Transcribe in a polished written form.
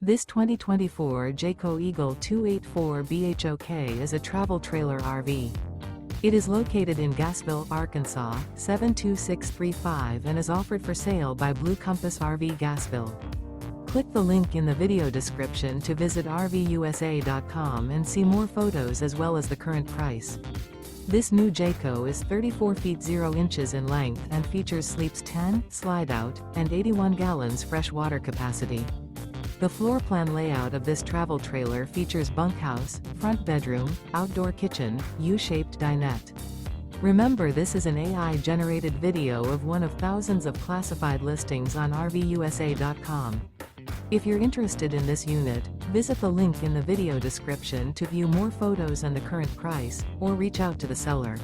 This 2024 Jayco Eagle 284 BHOK is a travel trailer RV. It is located in Gassville, Arkansas, 72635 and is offered for sale by Blue Compass RV Gassville. Click the link in the video description to visit RVUSA.com and see more photos as well as the current price. This new Jayco is 34 feet 0 inches in length and features sleeps 10, slide-out, and 81 gallons fresh water capacity. The floor plan layout of this travel trailer features bunkhouse, front bedroom, outdoor kitchen, U-shaped dinette. Remember, this is an AI-generated video of one of thousands of classified listings on RVUSA.com. If you're interested in this unit, visit the link in the video description to view more photos and the current price, or reach out to the seller.